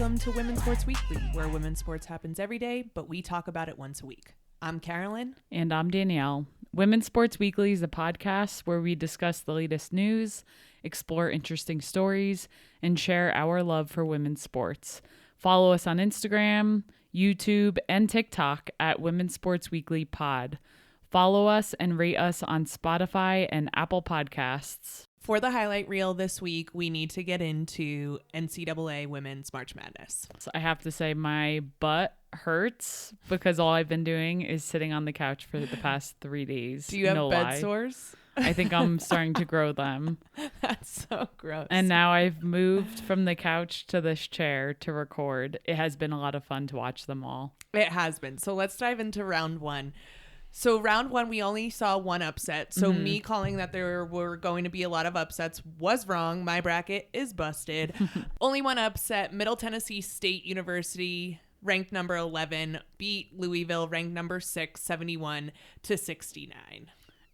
Welcome to Women's Sports Weekly, where women's sports happens every day, but we talk about it once a week. I'm Carolyn. And I'm Danielle. Women's Sports Weekly is a podcast where we discuss the latest news, explore interesting stories, and share our love for women's sports. Follow us on Instagram, YouTube, and TikTok at Women's Sports Weekly Pod. Follow us and rate us on Spotify and Apple Podcasts. For the highlight reel this week, we need to get into NCAA Women's March Madness. So I have to say my butt hurts because all I've been doing is sitting on the couch for the past 3 days. Do you have bed sores? I think I'm starting to grow them. That's so gross. And now I've moved from the couch to this chair to record. It has been a lot of fun to watch them all. It has been. So let's dive into round one. So round one, we only saw one upset. So me calling that there were going to be a lot of upsets was wrong. My bracket is busted. Only one upset. Middle Tennessee State University, ranked number 11, beat Louisville, ranked number 6, 71-69.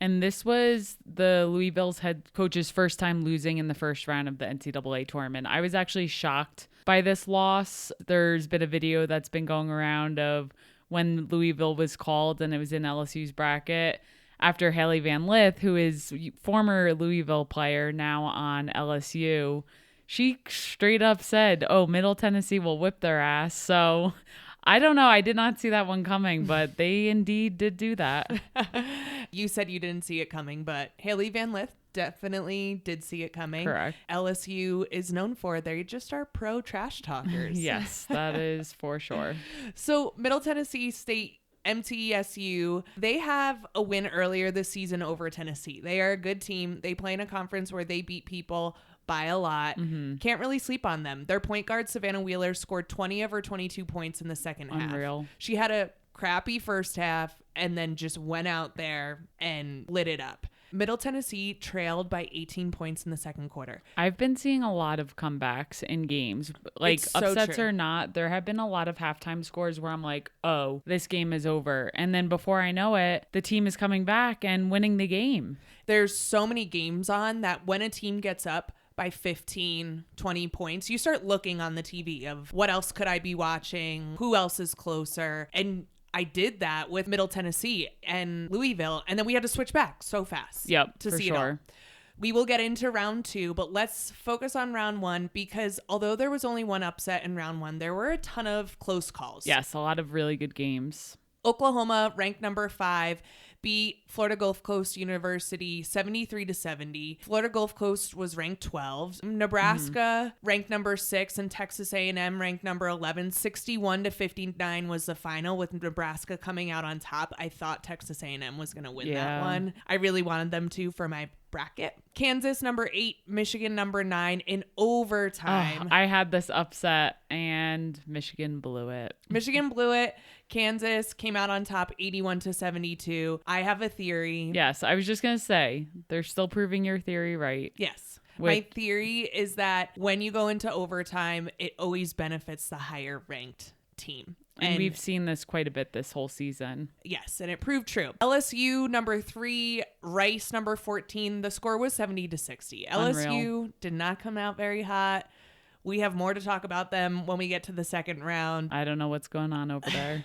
And this was the Louisville's head coach's first time losing in the first round of the NCAA tournament. I was actually shocked by this loss. There's been a video that's been going around of when Louisville was called and it was in LSU's bracket after Haley Van Lith, who is former Louisville player now on LSU. She straight up said, oh, Middle Tennessee will whip their ass. So I don't know. I did not see that one coming, but they indeed did do that. You said you didn't see it coming, but Haley Van Lith definitely did see it coming. Correct. LSU is known for, they just are pro trash talkers. Yes, that is for sure. So Middle Tennessee State, MTSU, they have a win earlier this season over Tennessee. They are a good team. They play in a conference where they beat people by a lot. Can't really sleep on them. Their point guard, Savannah Wheeler, scored 20 of her 22 points in the second half. Unreal. She had a crappy first half and then just went out there and lit it up. Middle Tennessee trailed by 18 points in the second quarter. I've been seeing a lot of comebacks in games. Like, It's so upsets true. or not, there have been a lot of halftime scores where I'm like, oh, this game is over. And then before I know it, the team is coming back and winning the game. There's so many games on that when a team gets up by 15, 20 points, you start looking on the TV of what else could I be watching? Who else is closer? And I did that with Middle Tennessee and Louisville, and then we had to switch back so fast. Yep, to for see it all. sure. We will get into round two, but let's focus on round one because although there was only one upset in round one, there were a ton of close calls. Yes, a lot of really good games. Oklahoma, ranked number 5, beat Florida Gulf Coast University 73-70. Florida Gulf Coast was ranked 12. Nebraska, ranked number 6, and Texas A&M, ranked number 11. 61-59 was the final, with Nebraska coming out on top. I thought Texas A&M was going to win that one. I really wanted them to for my bracket. Kansas, number 8, Michigan, number 9 in overtime. Oh, I had this upset and Michigan blew it. Michigan blew it. Kansas came out on top 81-72. I have a theory. Yes, I was just going to say, they're still proving your theory right. Yes. My theory is that when you go into overtime, it always benefits the higher ranked team. And we've seen this quite a bit this whole season. Yes, and it proved true. LSU, number 3, Rice, number 14. The score was 70-60. LSU did not come out very hot. We have more to talk about them when we get to the second round. I don't know what's going on over there.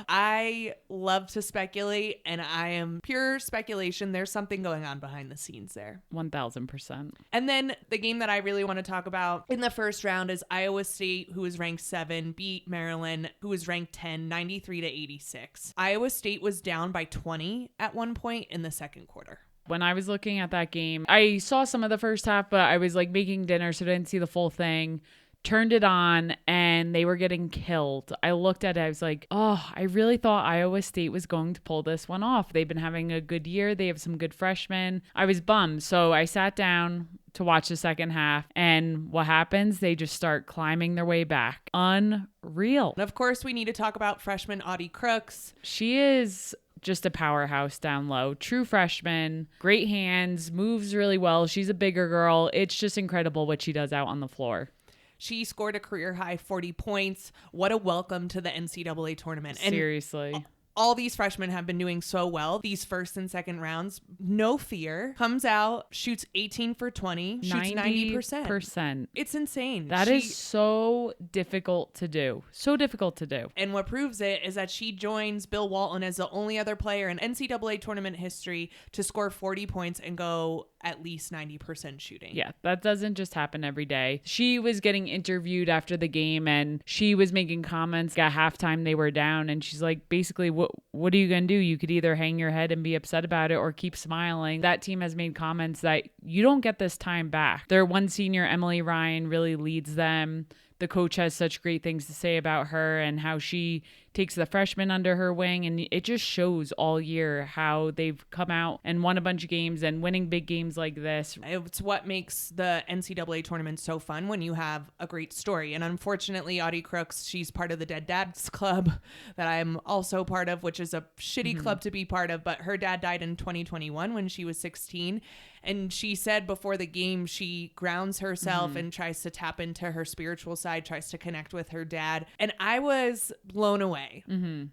I love to speculate, and I am pure speculation. There's something going on behind the scenes there. 1,000%. And then the game that I really want to talk about in the first round is Iowa State, who was ranked 7, beat Maryland, who was ranked 10, 93-86. Iowa State was down by 20 at one point in the second quarter. When I was looking at that game, I saw some of the first half, but I was like making dinner, so I didn't see the full thing. Turned it on and they were getting killed. I looked at it. I was like, oh, I really thought Iowa State was going to pull this one off. They've been having a good year. They have some good freshmen. I was bummed. So I sat down to watch the second half. And what happens? They just start climbing their way back. Unreal. And of course, we need to talk about freshman Audi Crooks. She is just a powerhouse down low. True freshman, great hands, moves really well. She's a bigger girl. It's just incredible what she does out on the floor. She scored a career high 40 points. What a welcome to the NCAA tournament. And seriously. all these freshmen have been doing so well these first and second rounds. No fear. Comes out, shoots 18 for 20, shoots 90%. It's insane. That is so difficult to do. So difficult to do. And what proves it is that she joins Bill Walton as the only other player in NCAA tournament history to score 40 points and go at least 90% shooting. Yeah, that doesn't just happen every day. She was getting interviewed after the game and she was making comments at halftime. They were down and she's like, basically, what are you going to do? You could either hang your head and be upset about it or keep smiling. That team has made comments that you don't get this time back. Their one senior, Emily Ryan, really leads them. The coach has such great things to say about her and how she takes the freshmen under her wing. And it just shows all year how they've come out and won a bunch of games and winning big games like this. It's what makes the NCAA tournament so fun when you have a great story. And unfortunately, Audi Crooks, she's part of the Dead Dads Club that I'm also part of, which is a shitty club to be part of. But her dad died in 2021 when she was 16. And she said before the game, she grounds herself and tries to tap into her spiritual side, tries to connect with her dad. And I was blown away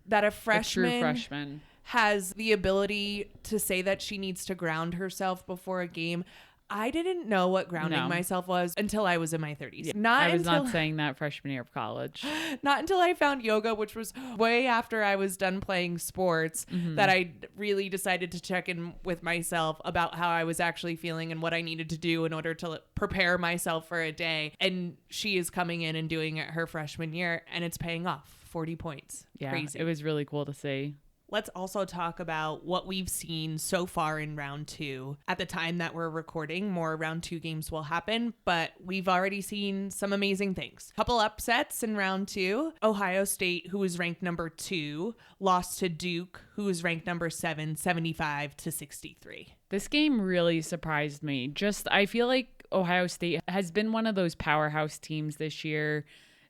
that a freshman has the ability to say that she needs to ground herself before a game. I didn't know what grounding myself was until I was in my 30s. Yeah, I was not saying that freshman year of college. Not until I found yoga, which was way after I was done playing sports, that I really decided to check in with myself about how I was actually feeling and what I needed to do in order to prepare myself for a day. And she is coming in and doing it her freshman year, and it's paying off. 40 points. Yeah, crazy. It was really cool to see. Let's also talk about what we've seen so far in round 2. At the time that we're recording, more round 2 games will happen, but we've already seen some amazing things. Couple upsets in round 2. Ohio State, who was ranked number 2, lost to Duke, who was ranked number 7, 75-63. This game really surprised me. I feel like Ohio State has been one of those powerhouse teams this year.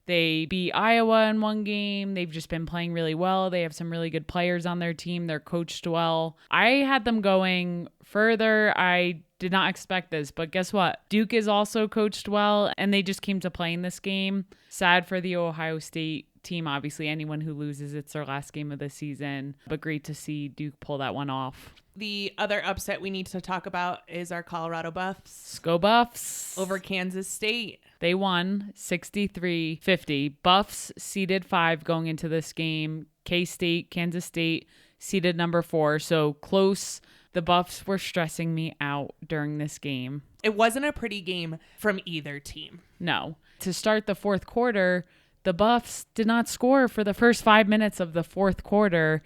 They beat Iowa in one game. They've just been playing really well. They have some really good players on their team. They're coached well. I had them going further. I did not expect this, but guess what? Duke is also coached well, and they just came to play in this game. Sad for the Ohio State team. Obviously, anyone who loses, it's their last game of the season, but great to see Duke pull that one off. The other upset we need to talk about is our Colorado Buffs. Go Buffs. Over Kansas State. They won 63-50. Buffs seeded 5 going into this game. K-State, Kansas State seeded number 4. So close. The Buffs were stressing me out during this game. It wasn't a pretty game from either team. No. To start the fourth quarter, the Buffs did not score for the first 5 minutes of the fourth quarter.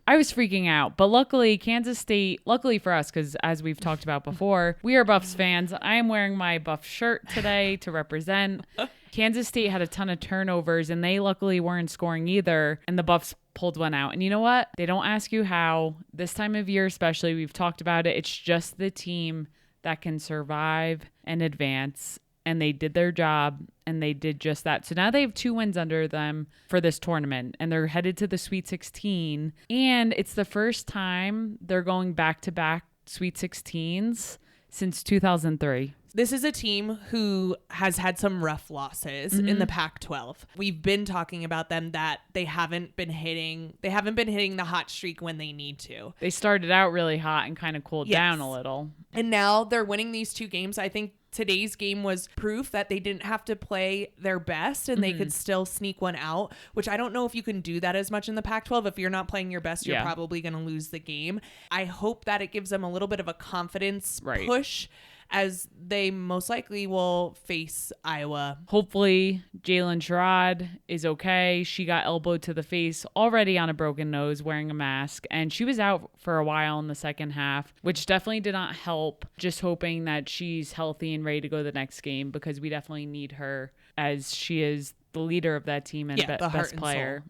I was freaking out, but luckily Kansas State, luckily for us, because as we've talked about before, we are Buffs fans. I am wearing my Buff shirt today to represent. Kansas State had a ton of turnovers and they luckily weren't scoring either. And the Buffs pulled one out. And you know what? They don't ask you how. This time of year especially, we've talked about it. It's just the team that can survive and advance. And they did their job, and they did just that. So now they have 2 wins under them for this tournament, and they're headed to the Sweet 16. And it's the first time they're going back-to-back Sweet 16s since 2003. This is a team who has had some rough losses in the Pac-12. We've been talking about them that they haven't been hitting the hot streak when they need to. They started out really hot and kind of cooled down a little. And now they're winning these 2 games. I think today's game was proof that they didn't have to play their best and they could still sneak one out, which I don't know if you can do that as much in the Pac-12. If you're not playing your best, you're probably going to lose the game. I hope that it gives them a little bit of a confidence push as they most likely will face Iowa. Hopefully Jalen Sherrod is okay. She got elbowed to the face already on a broken nose wearing a mask, and she was out for a while in the second half, which definitely did not help. Just hoping that she's healthy and ready to go the next game, because we definitely need her as she is the leader of that team and best player.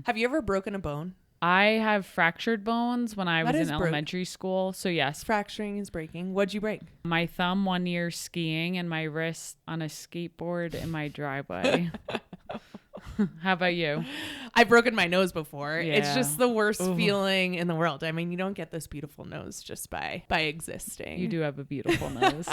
Have you ever broken a bone? I have fractured bones when I was in elementary school. So yes. Fracturing is breaking. What'd you break? My thumb 1 year skiing and my wrist on a skateboard in my driveway. How about you? I've broken my nose before. Yeah. It's just the worst feeling in the world. I mean, you don't get this beautiful nose just by existing. You do have a beautiful nose.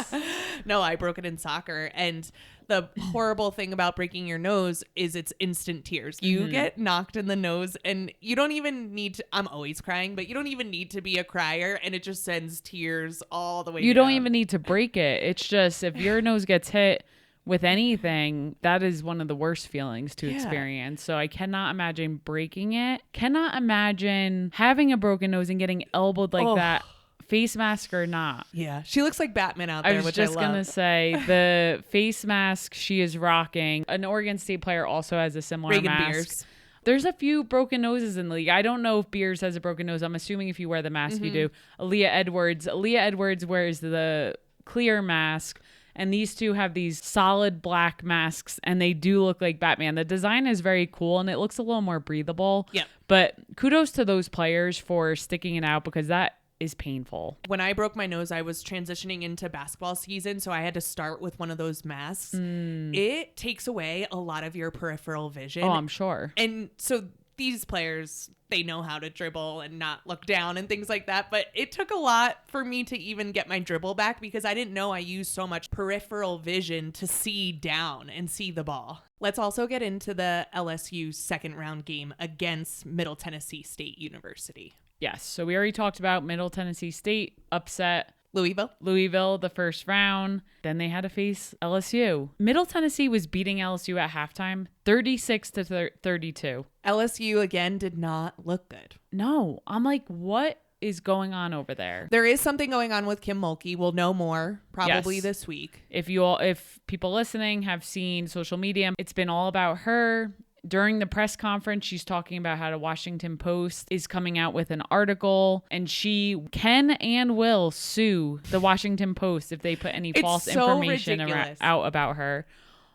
No, I broke it in soccer. And the horrible thing about breaking your nose is it's instant tears. You get knocked in the nose and you don't even need to, I'm always crying, but you don't even need to be a crier, and it just sends tears all the way You down. don't even need to break it. It's just if your nose gets hit with anything, that is one of the worst feelings to experience. So I cannot imagine breaking it. Cannot imagine having a broken nose and getting elbowed like that, face mask or not. Yeah. She looks like Batman out there, which I love. I was just going to say, the face mask she is rocking, an Oregon State player also has a similar Reagan mask. Beers. There's a few broken noses in the league. I don't know if Beers has a broken nose. I'm assuming if you wear the mask, you do. Aaliyah Edwards wears the clear mask. And these two have these solid black masks, and they do look like Batman. The design is very cool, and it looks a little more breathable. Yeah. But kudos to those players for sticking it out, because that is painful. When I broke my nose, I was transitioning into basketball season, so I had to start with one of those masks. It takes away a lot of your peripheral vision. Oh, I'm sure. And so these players, they know how to dribble and not look down and things like that. But it took a lot for me to even get my dribble back, because I didn't know I used so much peripheral vision to see down and see the ball. Let's also get into the LSU second round game against Middle Tennessee State University. Yes. So we already talked about Middle Tennessee State upset Louisville, the first round. Then they had to face LSU. Middle Tennessee was beating LSU at halftime, 36-32. LSU again did not look good. No, I'm like, what is going on over there? There is something going on with Kim Mulkey. We'll know more probably this week. If people listening have seen social media, it's been all about her. During the press conference, she's talking about how the Washington Post is coming out with an article, and she can and will sue the Washington Post if they put any false information out about her.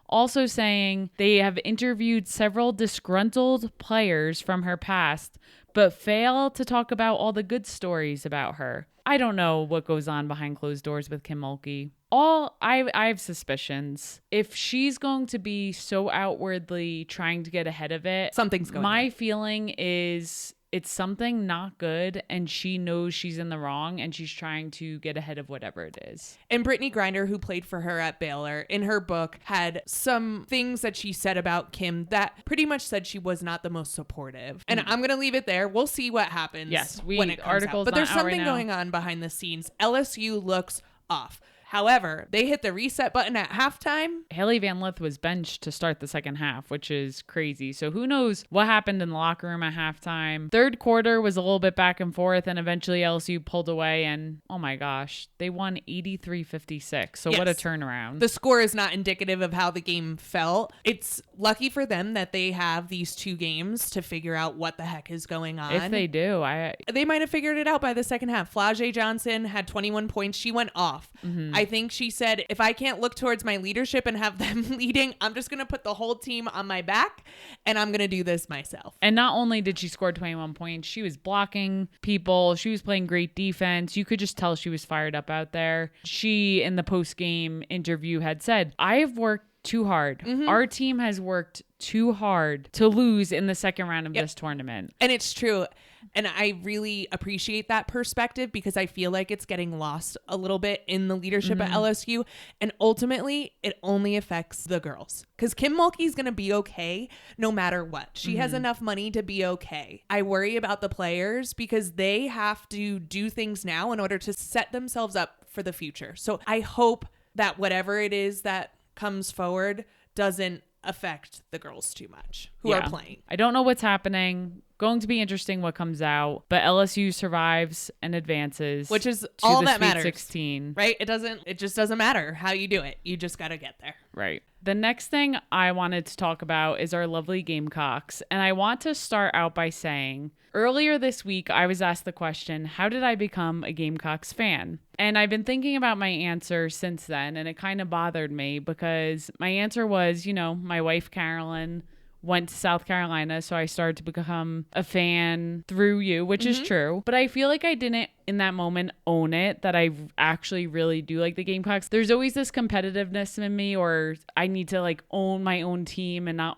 Also saying they have interviewed several disgruntled players from her past, but fail to talk about all the good stories about her. I don't know what goes on behind closed doors with Kim Mulkey. I have suspicions. If she's going to be so outwardly trying to get ahead of it, something's going on. My feeling is it's something not good, and she knows she's in the wrong, and she's trying to get ahead of whatever it is. And Brittany Griner, who played for her at Baylor, in her book had some things that she said about Kim that pretty much said she was not the most supportive. And I'm going to leave it there. We'll see what happens when it comes out. But there's something going on behind the scenes. LSU looks off. However, they hit the reset button at halftime. Haley Van Lith was benched to start the second half, which is crazy. So who knows what happened in the locker room at halftime. Third quarter was a little bit back and forth, and eventually LSU pulled away, and oh my gosh, they won 83-56. So what a turnaround. The score is not indicative of how the game felt. It's lucky for them that they have these two games to figure out what the heck is going on. If they do, they might have figured it out by the second half. Flau'jae Johnson had 21 points. She went off. I think she said, if I can't look towards my leadership and have them leading, I'm just going to put the whole team on my back, and I'm going to do this myself. And not only did she score 21 points, she was blocking people. She was playing great defense. You could just tell she was fired up out there. She, in the post-game interview, had said, I have worked too hard. Our team has worked too hard to lose in the second round of this tournament. And it's true. And I really appreciate that perspective, because I feel like it's getting lost a little bit in the leadership at LSU. And ultimately, it only affects the girls, because Kim Mulkey's going to be okay no matter what. She has enough money to be okay. I worry about the players, because they have to do things now in order to set themselves up for the future. So I hope that whatever it is that comes forward doesn't affect the girls too much who are playing. I don't know what's happening. Going to be interesting what comes out, but LSU survives and advances, which is all that matters. 16, right? It just doesn't matter how you do it. You just got to get there. Right. The next thing I wanted to talk about is our lovely Gamecocks, and I want to start out by saying earlier this week I was asked the question, how did I become a Gamecocks fan? And I've been thinking about my answer since then, and it kind of bothered me, because my answer was, my wife Carolyn, went to South Carolina. So I started to become a fan through you, which is true. But I feel like I didn't in that moment own it, that I actually really do like the Gamecocks. There's always this competitiveness in me, or I need to like own my own team and not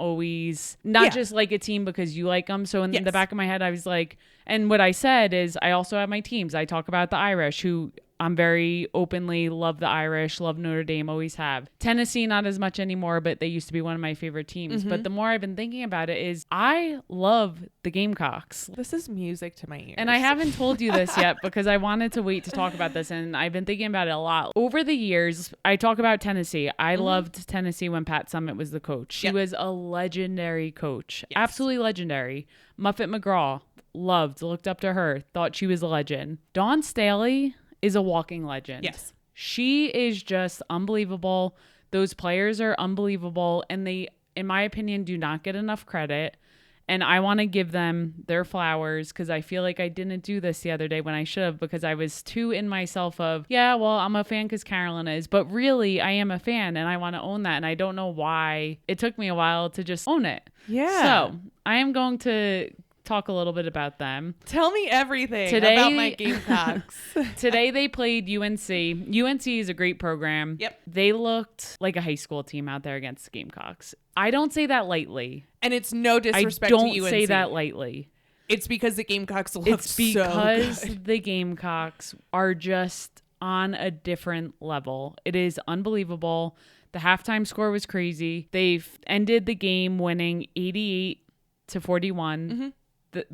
just like a team because you like them. So in the back of my head, I was like, and what I said is I also have my teams. I talk about the Irish, who I'm very openly love the Irish, love Notre Dame, always have. Tennessee, not as much anymore, but they used to be one of my favorite teams. But the more I've been thinking about it is I love the Gamecocks. This is music to my ears. And I haven't told you this yet because I wanted to wait to talk about this. And I've been thinking about it a lot. Over the years, I talk about Tennessee. I loved Tennessee when Pat Summitt was the coach. She was a legendary coach. Yes. Absolutely legendary. Muffet McGraw, looked up to her, thought she was a legend. Dawn Staley is a walking legend. Yes. She is just unbelievable. Those players are unbelievable. And they, in my opinion, do not get enough credit. And I want to give them their flowers because I feel like I didn't do this the other day when I should have, because I was too in myself of, yeah, well, I'm a fan because Carolyn is. But really, I am a fan and I want to own that. And I don't know why it took me a while to just own it. Yeah. So I am going to talk a little bit about them. Tell me everything about my Gamecocks. Today they played UNC. UNC is a great program. Yep. They looked like a high school team out there against the Gamecocks. I don't say that lightly. And it's no disrespect to UNC. I don't say that lightly. It's because the Gamecocks look so good. It's because the Gamecocks are just on a different level. It is unbelievable. The halftime score was crazy. They've ended the game winning 88-41.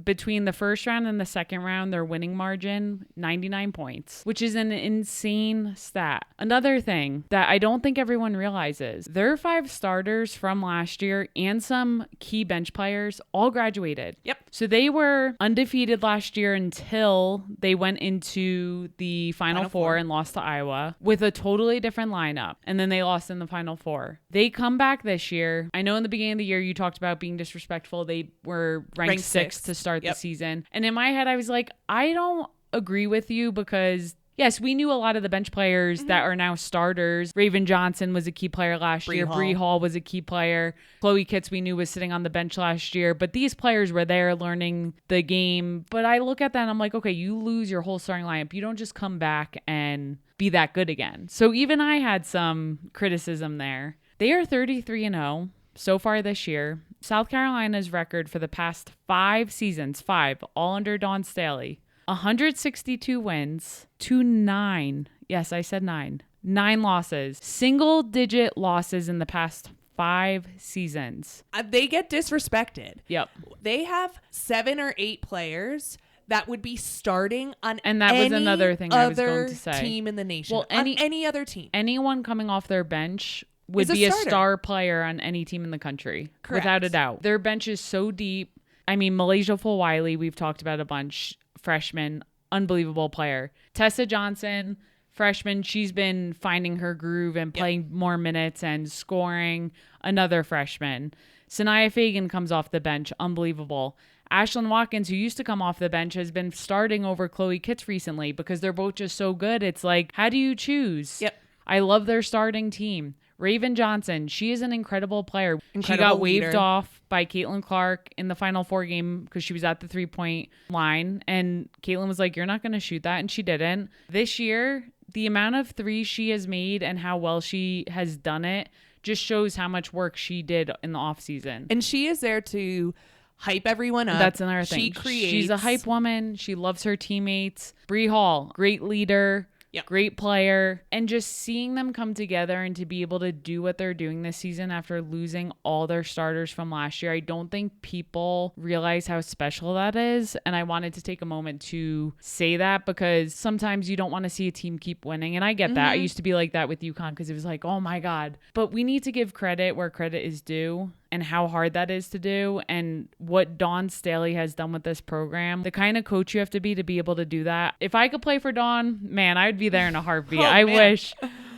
Between the first round and the second round, their winning margin, 99 points, which is an insane stat. Another thing that I don't think everyone realizes, their 5 starters from last year and some key bench players all graduated. Yep. So they were undefeated last year until they went into the Final Four and lost to Iowa with a totally different lineup. And then they lost in the Final Four. They come back this year. I know in the beginning of the year you talked about being disrespectful. They were ranked 6th to start the season. And in my head, I was like, I don't agree with you because yes, we knew a lot of the bench players that are now starters. Raven Johnson was a key player last year. Bree Hall was a key player. Chloe Kitts we knew was sitting on the bench last year. But these players were there learning the game. But I look at that and I'm like, okay, you lose your whole starting lineup. You don't just come back and be that good again. So even I had some criticism there. They are 33-0 so far this year. South Carolina's record for the past 5 seasons, 5, all under Dawn Staley, 162 wins to 9. Yes, I said 9. 9 losses. Single-digit losses in the past 5 seasons. They get disrespected. Yep. They have 7 or 8 players that would be starting on and that was another thing I was going to say. Team in the nation. Well, any other team. Anyone coming off their bench would be a star player on any team in the country. Correct. Without a doubt. Their bench is so deep. I mean, Malaysia Fulwiley, we've talked about a bunch. Freshman, unbelievable player. Tessa Johnson, freshman, she's been finding her groove and playing more minutes and scoring. Another freshman. Sanaya Fagan comes off the bench. Unbelievable. Ashlyn Watkins, who used to come off the bench, has been starting over Chloe Kitts recently because they're both just so good. It's like, how do you choose? Yep. I love their starting team. Raven Johnson, she is an incredible player. She got waved off by Caitlin Clark in the Final Four game because she was at the 3-point line. And Caitlin was like, you're not going to shoot that. And she didn't. This year, the amount of threes she has made and how well she has done it just shows how much work she did in the offseason. And she is there to hype everyone up. That's another thing. She's a hype woman. She loves her teammates. Bree Hall, great leader. Yep. Great player. And just seeing them come together and to be able to do what they're doing this season after losing all their starters from last year, I don't think people realize how special that is. And I wanted to take a moment to say that because sometimes you don't want to see a team keep winning. And I get that. I used to be like that with UConn because it was like, oh my God. But we need to give credit where credit is due and how hard that is to do and what Dawn Staley has done with this program. The kind of coach you have to be able to do that. If I could play for Dawn, man, I would be there in a heartbeat. I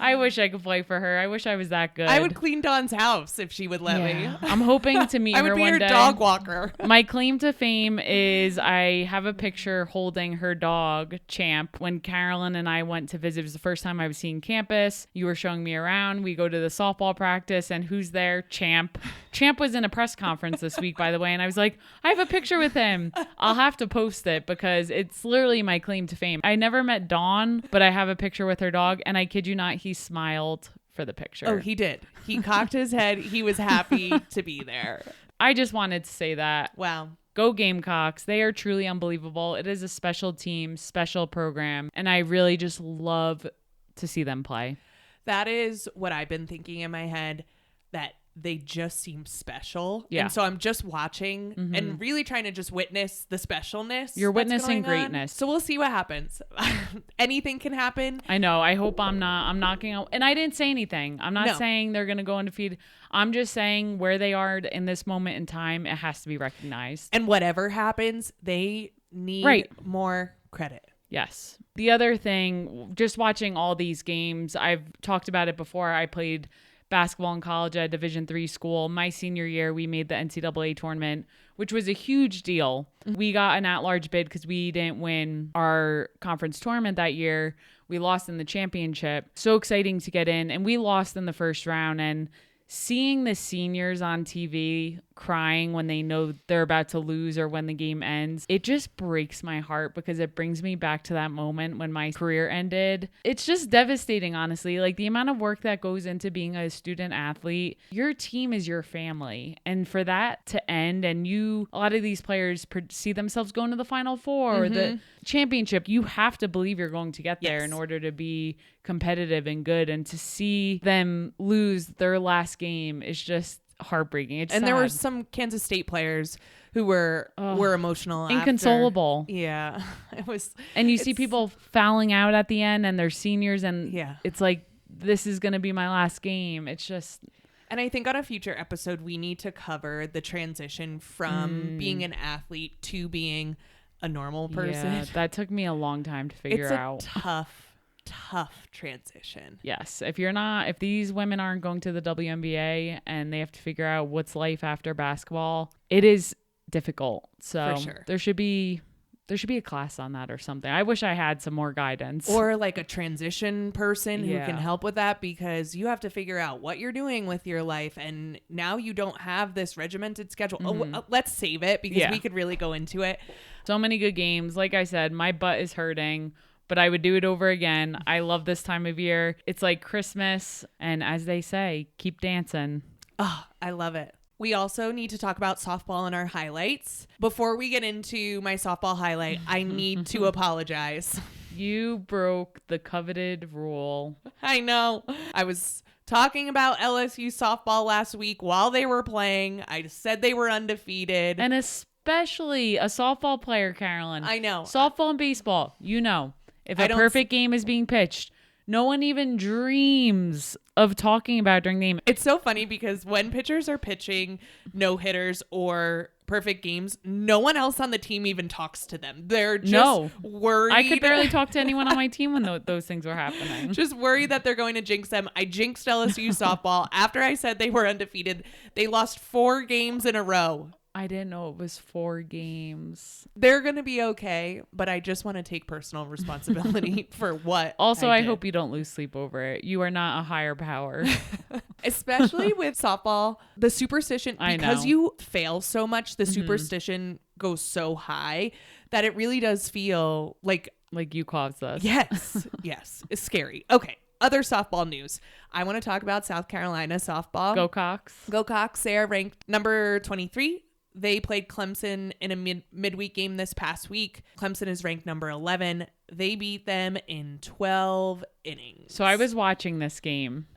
I wish I could play for her. I wish I was that good. I would clean Dawn's house if she would let me. I'm hoping to meet I her would be one her day. dog walker. My claim to fame is I have a picture holding her dog, Champ. When Carolyn and I went to visit, it was the first time I was seeing campus. You were showing me around. We go to the softball practice, and who's there? Champ. Champ was in a press conference this week, by the way, and I was like, I have a picture with him. I'll have to post it because it's literally my claim to fame. I never met Dawn, but I have a picture with her dog, and I kid you not, he smiled for the picture. Oh, he did. He cocked his head. He was happy to be there. I just wanted to say that. Wow. Go Gamecocks. They are truly unbelievable. It is a special team, special program, and I really just love to see them play. That is what I've been thinking in my head, that they just seem special. Yeah. And so I'm just watching and really trying to just witness the specialness. You're that's witnessing going on. greatness. So we'll see what happens. Anything can happen. I know. I hope I'm knocking out. And I didn't say anything. I'm not saying they're going to go undefeated. I'm just saying where they are in this moment in time, it has to be recognized. And whatever happens, they need more credit. Yes. The other thing, just watching all these games, I've talked about it before. I played basketball in college at a Division III school. My senior year, we made the NCAA tournament, which was a huge deal. We got an at-large bid because we didn't win our conference tournament that year. We lost in the championship. So exciting to get in. And we lost in the first round. And seeing the seniors on TV crying when they know they're about to lose or when the game ends, it just breaks my heart because it brings me back to that moment when my career ended. It's just devastating, honestly. Like the amount of work that goes into being a student athlete, your team is your family. And for that to end, and a lot of these players see themselves going to the Final Four or the championship, you have to believe you're going to get there in order to be competitive and good. And to see them lose their last game is just heartbreaking. It's sad. There were some Kansas State players who were emotional, inconsolable. After. Yeah, it was. And you see people fouling out at the end, and they're seniors, and it's like, this is going to be my last game. It's just. And I think on a future episode, we need to cover the transition from being an athlete to being a normal person. Yeah, that took me a long time to figure out. It's a tough transition. Yes. If these women aren't going to the WNBA and they have to figure out what's life after basketball, it is difficult. So for sure. There should be a class on that or something. I wish I had some more guidance. Or like a transition person who can help with that, because you have to figure out what you're doing with your life. And now you don't have this regimented schedule. Let's save it because we could really go into it. So many good games. Like I said, my butt is hurting, but I would do it over again. I love this time of year. It's like Christmas. And as they say, keep dancing. Oh, I love it. We also need to talk about softball in our highlights. Before we get into my softball highlight, I need to apologize. You broke the coveted rule. I know. I was talking about LSU softball last week while they were playing. I said they were undefeated. And especially a softball player, Carolyn. I know. Softball and baseball, if a perfect game is being pitched, no one even dreams of talking about it during the game. It's so funny because when pitchers are pitching no-hitters or perfect games, no one else on the team even talks to them. They're just worried. I could barely talk to anyone on my team when those things were happening. Just worried that they're going to jinx them. I jinxed LSU softball. After I said they were undefeated, they lost 4 games in a row. I didn't know it was 4 games. They're going to be okay, but I just want to take personal responsibility for what Also, I hope you don't lose sleep over it. You are not a higher power. Especially with softball, the superstition, because you fail so much, the superstition goes so high that it really does feel like you caused this. Yes. It's scary. Okay. Other softball news. I want to talk about South Carolina softball. Go Cox. Go Cox. They are ranked number 23. They played Clemson in a midweek game this past week. Clemson is ranked number 11. They beat them in 12 innings. So I was watching this game.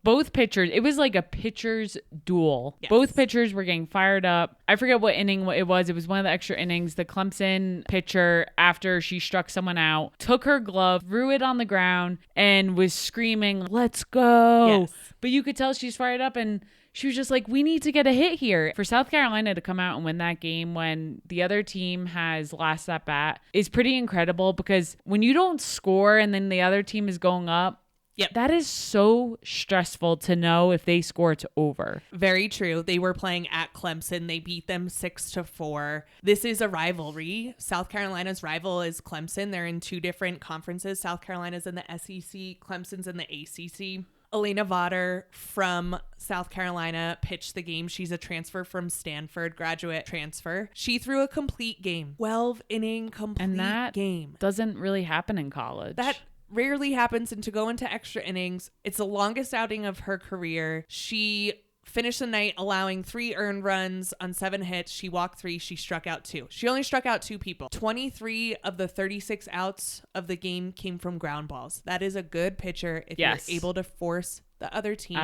Both pitchers, it was like a pitcher's duel. Yes. Both pitchers were getting fired up. I forget what inning it was. It was one of the extra innings. The Clemson pitcher, after she struck someone out, took her glove, threw it on the ground, and was screaming, "Let's go." Yes. But you could tell she's fired up, and she was just like, we need to get a hit here. For South Carolina to come out and win that game when the other team has last at bat is pretty incredible, because when you don't score and then the other team is going up, Yep. That is so stressful to know if they score it's over. Very true. They were playing at Clemson. They beat them 6-4. This is a rivalry. South Carolina's rival is Clemson. They're in two different conferences. South Carolina's in the SEC. Clemson's in the ACC. Elena Vaughter from South Carolina pitched the game. She's a transfer from Stanford, graduate transfer. She threw a complete game, 12-inning complete And that game. doesn't really happen in college. That rarely happens, and to go into extra innings, it's the longest outing of her career. She finished the night allowing 3 earned runs on 7 hits. She walked 3. She struck out 2. She only struck out 2 people. 23 of the 36 outs of the game came from ground balls. That is a good pitcher if you're able to force the other team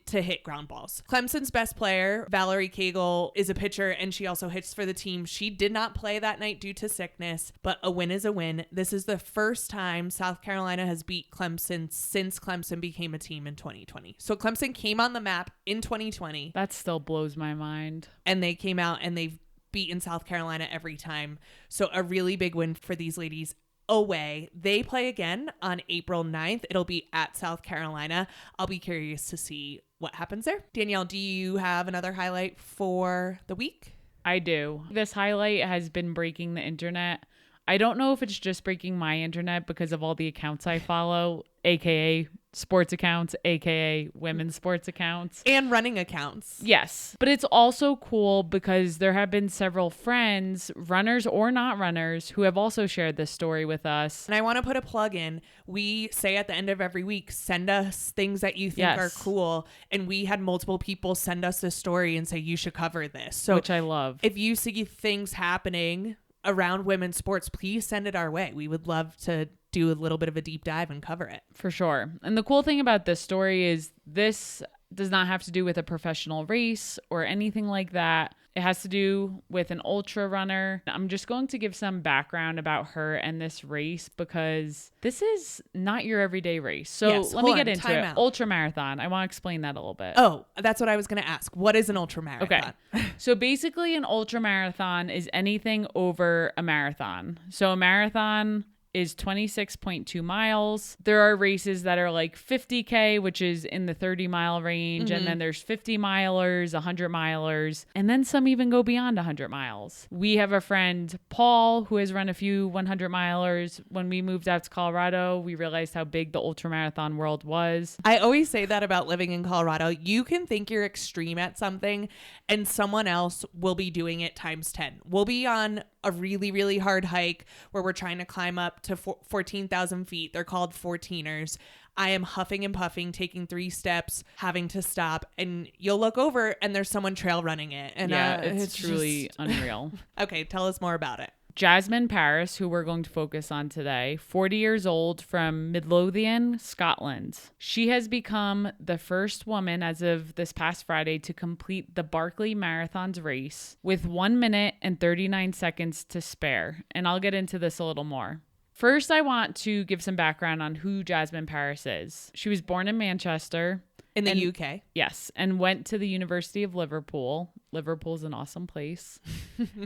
to hit ground balls. Clemson's best player, Valerie Cagle, is a pitcher, and she also hits for the team. She did not play that night due to sickness, but a win is a win. This is the first time South Carolina has beat Clemson since Clemson became a team in 2020. So Clemson came on the map in 2020. That still blows my mind. And they came out and they've beaten South Carolina every time. So a really big win for these ladies. Away. They play again on April 9th. It'll be at South Carolina. I'll be curious to see what happens there. Danielle, do you have another highlight for the week? I do. This highlight has been breaking the internet. I don't know if it's just breaking my internet because of all the accounts I follow, aka sports accounts, aka women's sports accounts. And running accounts. Yes. But it's also cool because there have been several friends, runners or not runners, who have also shared this story with us. And I want to put a plug in. We say at the end of every week, send us things that you think are cool. And we had multiple people send us this story and say, you should cover this. So, which I love. If you see things happening around women's sports, please send it our way. We would love to do a little bit of a deep dive and cover it. For sure. And the cool thing about this story is this does not have to do with a professional race or anything like that. It has to do with an ultra runner. I'm just going to give some background about her and this race because this is not your everyday race. So let me get into it. Ultra marathon. I want to explain that a little bit. Oh, that's what I was going to ask. What is an ultra marathon? Okay. So basically an ultra marathon is anything over a marathon. So a marathon is 26.2 miles. There are races that are like 50K, which is in the 30-mile range. And then there's 50 milers, 100 milers, and then some even go beyond 100 miles. We have a friend, Paul, who has run a few 100 milers. When we moved out to Colorado, we realized how big the ultramarathon world was. I always say that about living in Colorado. You can think you're extreme at something and someone else will be doing it times 10. We'll be on a really, really hard hike where we're trying to climb up to 14,000 feet. They're called 14ers. I am huffing and puffing, taking 3 steps, having to stop, and you'll look over and there's someone trail running it. And it's truly unreal. Okay, tell us more about it. Jasmin Paris, who we're going to focus on today, 40 years old from Midlothian, Scotland. She has become the first woman as of this past Friday to complete the Barkley Marathons race with 1 minute and 39 seconds to spare. And I'll get into this a little more. First, I want to give some background on who Jasmin Paris is. She was born in Manchester. In the UK. Yes. And went to the University of Liverpool. Liverpool's an awesome place.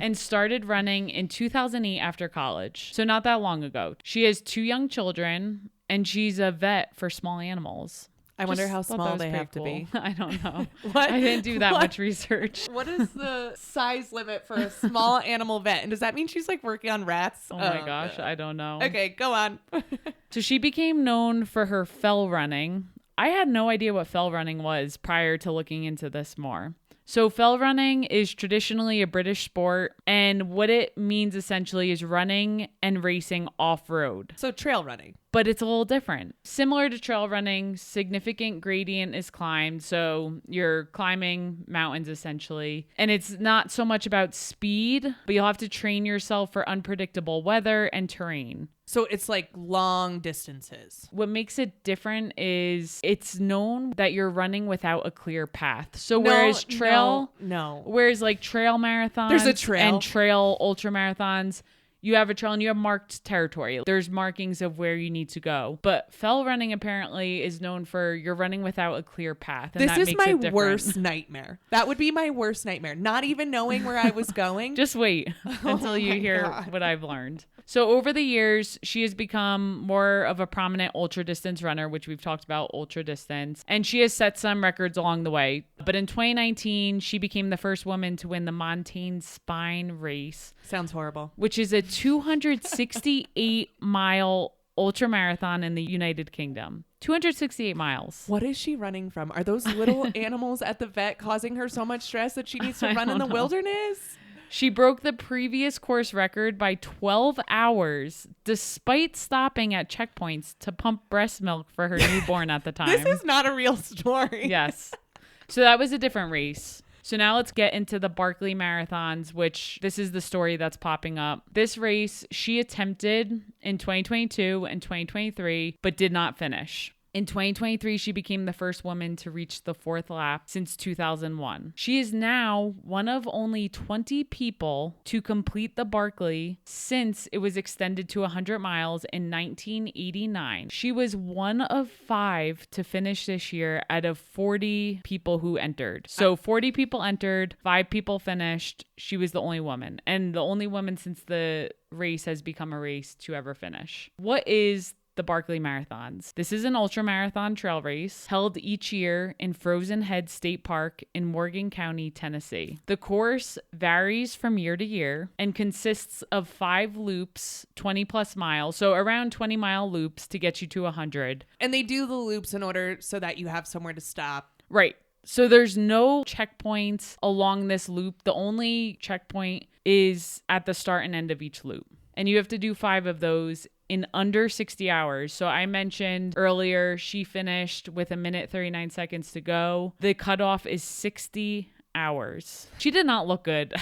And started running in 2008 after college. So not that long ago. She has 2 young children and she's a vet for small animals. I wonder how small they have to be. I don't know. I didn't do that much research. What is the size limit for a small animal vet? And does that mean she's like working on rats? Oh my gosh, I don't know. Okay, go on. So she became known for her fell running. I had no idea what fell running was prior to looking into this more. So fell running is traditionally a British sport, and what it means essentially is running and racing off-road. So trail running. But it's a little different. Similar to trail running, significant gradient is climbed. So you're climbing mountains essentially. And it's not so much about speed, but you'll have to train yourself for unpredictable weather and terrain. So it's like long distances. What makes it different is it's known that you're running without a clear path. So whereas like trail marathons, there's a trail and trail ultra marathons, You have a trail and you have marked territory. There's markings of where you need to go. But fell running apparently is known for you're running without a clear path. And this is my worst nightmare. That would be my worst nightmare. Not even knowing where I was going. Just wait until you hear what I've learned. So over the years, she has become more of a prominent ultra distance runner, which we've talked about ultra distance. And she has set some records along the way. But in 2019, she became the first woman to win the Montaigne Spine Race. Sounds horrible. Which is a 268-mile ultra marathon in the United Kingdom. 268 miles. What is she running from? Are those little animals at the vet causing her so much stress that she needs to run in the wilderness? She broke the previous course record by 12 hours despite stopping at checkpoints to pump breast milk for her newborn at the time. This is not a real story. Yes. So that was a different race. So now let's get into the Barkley Marathons, which this is the story that's popping up. This race she attempted in 2022 and 2023, but did not finish. In 2023, she became the first woman to reach the fourth lap since 2001. She is now one of only 20 people to complete the Barkley since it was extended to 100 miles in 1989. She was one of 5 to finish this year out of 40 people who entered. So 40 people entered, 5 people finished. She was the only woman, and the only woman since the race has become a race to ever finish. What is the Barkley Marathons? This is an ultra marathon trail race held each year in Frozen Head State Park in Morgan County, Tennessee. The course varies from year to year and consists of 5 loops, 20 plus miles, so around 20-mile loops to get you to 100. And they do the loops in order so that you have somewhere to stop. Right. So there's no checkpoints along this loop. The only checkpoint is at the start and end of each loop. And you have to do 5 of those in under 60 hours. So I mentioned earlier, she finished with 1:39 to go. The cutoff is 60 hours. She did not look good.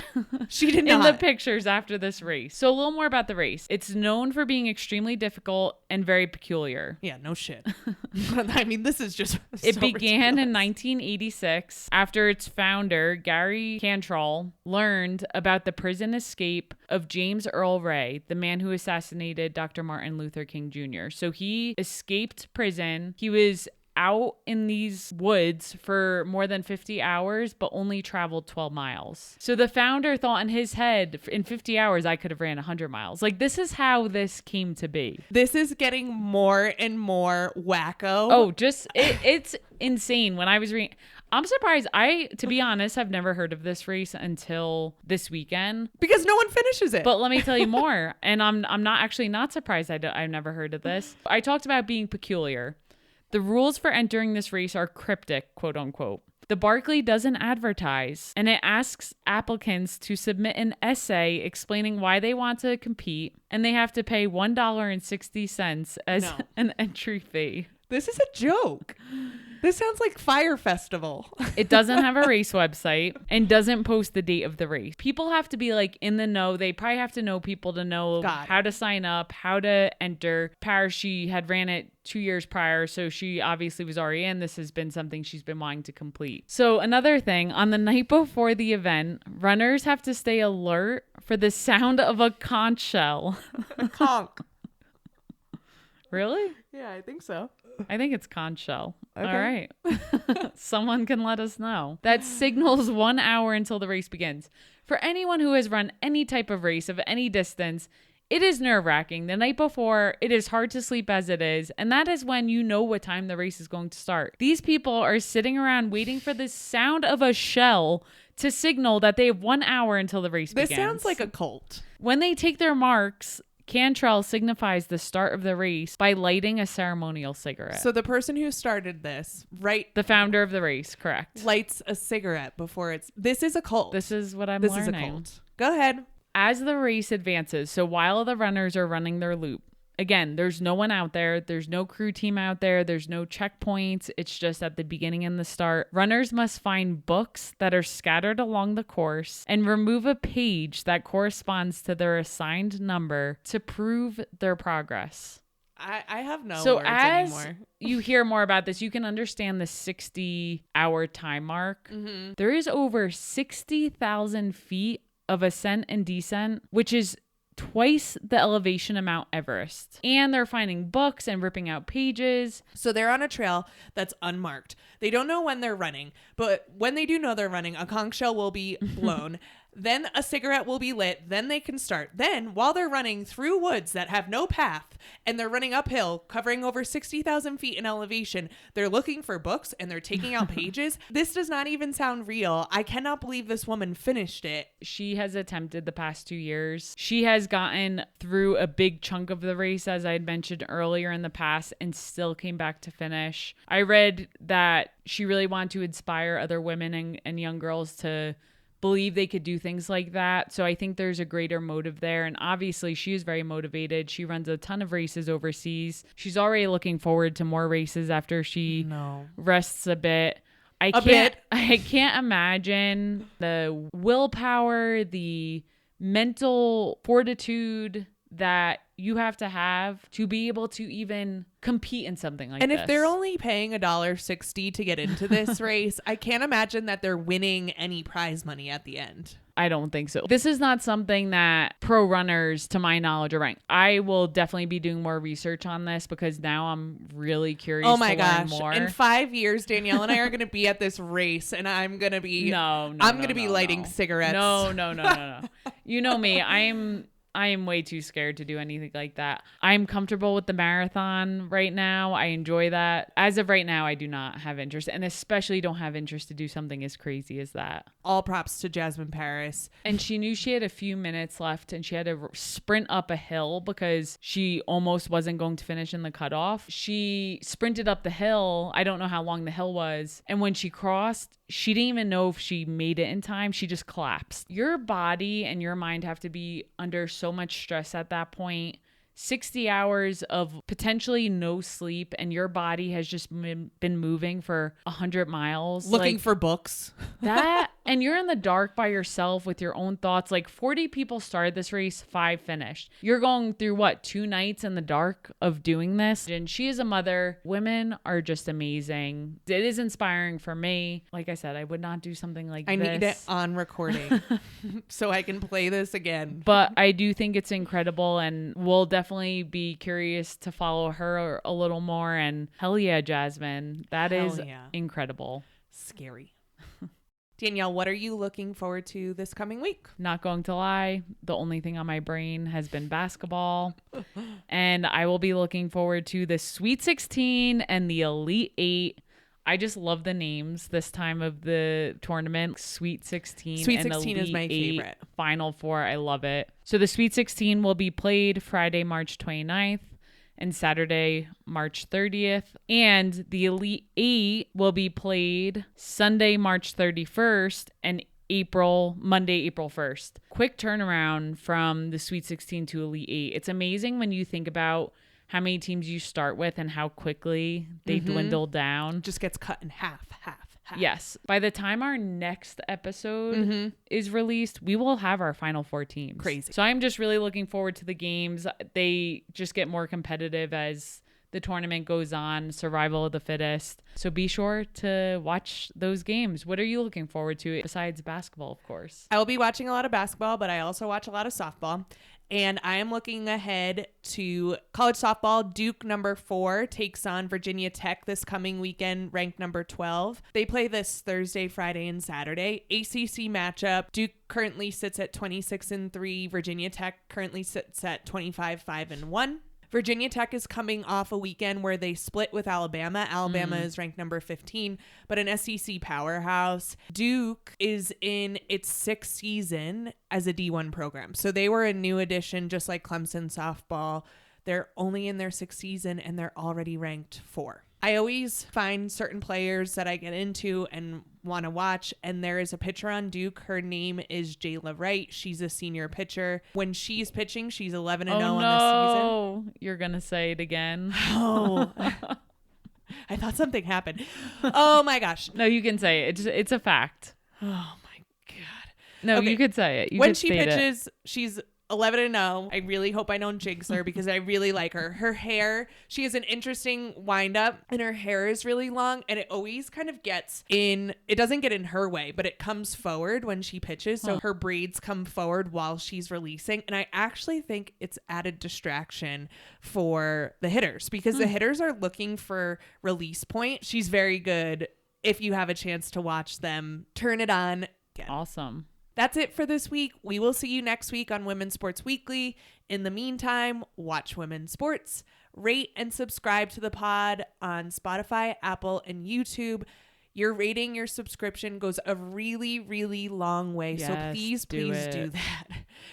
She did not. In the pictures after this race. So a little more about the race. It's known for being extremely difficult and very peculiar. Yeah, no shit. I mean, this is just It began in 1986 after its founder, Gary Cantrell, learned about the prison escape of James Earl Ray, the man who assassinated Dr. Martin Luther King Jr. So he escaped prison. He was out in these woods for more than 50 hours, but only traveled 12 miles. So the founder thought in his head, in 50 hours, I could have ran 100 miles. Like, this is how this came to be. This is getting more and more wacko. Oh, it's insane. When I was reading, I'm surprised. To be honest, have never heard of this race until this weekend. Because no one finishes it. But let me tell you more. And I'm not surprised I've never heard of this. I talked about being peculiar. The rules for entering this race are cryptic, quote unquote. The Barkley doesn't advertise, and it asks applicants to submit an essay explaining why they want to compete, and they have to pay $1.60 as an entry fee. This is a joke. This sounds like Fire Festival. It doesn't have a race website and doesn't post the date of the race. People have to be like in the know. They probably have to know people to know how to sign up, how to enter. Paris, she had ran it 2 years prior, so she obviously was already in. This has been something she's been wanting to complete. So another thing, on the night before the event, runners have to stay alert for the sound of a conch shell. A conch. Really? Yeah, I think so. I think it's conch shell. Okay. All right. Someone can let us know. That signals 1 hour until the race begins. For anyone who has run any type of race of any distance, it is nerve-wracking. The night before, it is hard to sleep as it is, and that is when you know what time the race is going to start. These people are sitting around waiting for the sound of a shell to signal that they have 1 hour until the race begins. This sounds like a cult. When they take their marks, Cantrell signifies the start of the race by lighting a ceremonial cigarette. So the person who started this, the founder of the race, correct, lights a cigarette before it's... This is a cult. This is what I'm learning. This is a cult. Go ahead. As the race advances, so while the runners are running their loop, again, there's no one out there. There's no crew team out there. There's no checkpoints. It's just at the beginning and the start. Runners must find books that are scattered along the course and remove a page that corresponds to their assigned number to prove their progress. I have no so words as anymore. You hear more about this, you can understand the 60-hour time mark. Mm-hmm. There is over 60,000 feet of ascent and descent, which is twice the elevation of Mount Everest. And they're finding books and ripping out pages. So they're on a trail that's unmarked. They don't know when they're running, but when they do know they're running, a conch shell will be blown. Then a cigarette will be lit. Then they can start. Then while they're running through woods that have no path and they're running uphill, covering over 60,000 feet in elevation, they're looking for books and they're taking out pages. This does not even sound real. I cannot believe this woman finished it. She has attempted the past 2 years. She has gotten through a big chunk of the race, as I had mentioned earlier in the past, and still came back to finish. I read that she really wanted to inspire other women and young girls to believe they could do things like that. So I think there's a greater motive there. And obviously she is very motivated. She runs a ton of races overseas. She's already looking forward to more races after she rests a bit. I can't imagine the willpower, the mental fortitude that you have to be able to even compete in something like this. And if they're only paying $1.60 to get into this race, I can't imagine that they're winning any prize money at the end. I don't think so. This is not something that pro runners, to my knowledge, are ranked. I will definitely be doing more research on this because now I'm really curious to learn more. In 5 years, Danielle and I are going to be at this race and I'm going to be lighting cigarettes. No. You know me. I am way too scared to do anything like that. I'm comfortable with the marathon right now. I enjoy that. As of right now, I do not have interest, and especially don't have interest to do something as crazy as that. All props to Jasmin Paris. And she knew she had a few minutes left and she had to sprint up a hill because she almost wasn't going to finish in the cutoff. She sprinted up the hill. I don't know how long the hill was. And when she crossed, she didn't even know if she made it in time. She just collapsed. Your body and your mind have to be under so much stress at that point. 60 hours of potentially no sleep, and your body has just been moving for 100 miles. Looking for books. That, and you're in the dark by yourself with your own thoughts. 40 people started this race, 5 finished. You're going through 2 nights in the dark of doing this. And she is a mother. Women are just amazing. It is inspiring for me. Like I said, I would not do something like this. I need it on recording so I can play this again. But I do think it's incredible, and we'll definitely be curious to follow her a little more. And hell yeah, Jasmin. That is incredible. Scary. Danielle, what are you looking forward to this coming week? Not going to lie, the only thing on my brain has been basketball. And I will be looking forward to the Sweet 16 and the Elite 8. I just love the names this time of the tournament. Sweet 16 Sweet and 16 Elite is my 8, favorite. Final 4. I love it. So the Sweet 16 will be played Friday, March 29th and Saturday, March 30th. And the Elite 8 will be played Sunday, March 31st and Monday, April 1st. Quick turnaround from the Sweet 16 to Elite 8. It's amazing when you think about how many teams you start with and how quickly they dwindle down. Just gets cut in half. Yes. By the time our next episode is released, we will have our final 4 teams. Crazy. So I'm just really looking forward to the games. They just get more competitive as the tournament goes on, survival of the fittest. So be sure to watch those games. What are you looking forward to besides basketball, of course? I will be watching a lot of basketball, but I also watch a lot of softball. And I am looking ahead to college softball. Duke number 4 takes on Virginia Tech this coming weekend, ranked number 12. They play this Thursday, Friday, and Saturday. ACC matchup. Duke currently sits at 26-3. Virginia Tech currently sits at 25-5-1. Virginia Tech is coming off a weekend where they split with Alabama. Alabama is ranked number 15, but an SEC powerhouse. Duke is in its 6th season as a D1 program. So they were a new addition, just like Clemson softball. They're only in their 6th season and they're already ranked 4. I always find certain players that I get into and want to watch, and there is a pitcher on Duke. Her name is Jayla Wright. She's a senior pitcher. When she's pitching, she's 11-0 on the season. You're going to say it again. Oh, I thought something happened. Oh my gosh. No, you can say it. It's a fact. Oh my God. No, okay. You could say it. When she pitches, she's 11-0. I really hope I don't jinx her because I really like her. Her hair, she has an interesting wind up and her hair is really long and it always kind of gets in, it doesn't get in her way, but it comes forward when she pitches. So her braids come forward while she's releasing. And I actually think it's added distraction for the hitters because the hitters are looking for release point. She's very good. If you have a chance to watch them, turn it on. Again. Awesome. That's it for this week. We will see you next week on Women's Sports Weekly. In the meantime, watch women's sports, rate and subscribe to the pod on Spotify, Apple, and YouTube. Your rating, your subscription goes a really, really long way. Yes, so please do that.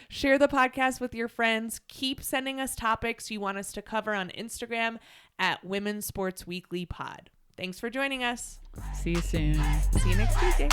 Share the podcast with your friends. Keep sending us topics you want us to cover on Instagram at Women's Sports Weekly Pod. Thanks for joining us. See you soon. See you next Tuesday.